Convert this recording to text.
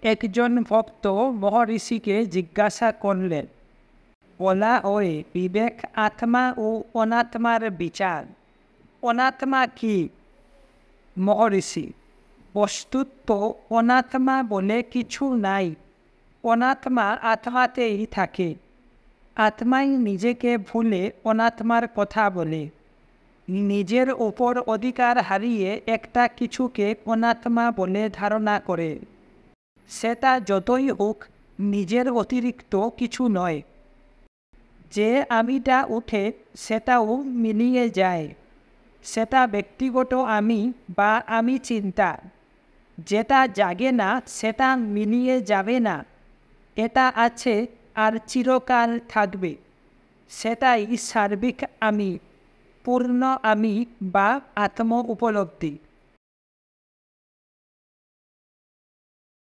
একজন ভক্ত মহর্ষিকে জিজ্ঞাসা করলেন, বলা হয় বিবেক আত্মা ও অনাত্মার বিচার। অনাত্মা কি? মহর্ষি: বস্তুত অনাত্মা বলে কিছু নাই। অনাত্মা আত্মাতেই থাকে। আত্মাই নিজেকে ভুলে অনাত্মার কথা বলে। নিজের ওপর অধিকার হারিয়ে একটা কিছুকে অনাত্মা বলে ধারণা করে। সেটা যতই হোক নিজের অতিরিক্ত কিছু নয়। যে আমিটা উঠে সেটাও মিলিয়ে যায়। সেটা ব্যক্তিগত আমি বা আমি চিন্তা। যেটা জাগে না সেটা মিলিয়ে যাবে না। এটা আছে আর চিরকাল থাকবে। সেটাই সার্বিক আমি, পূর্ণ আমি বা আত্ম উপলব্ধি।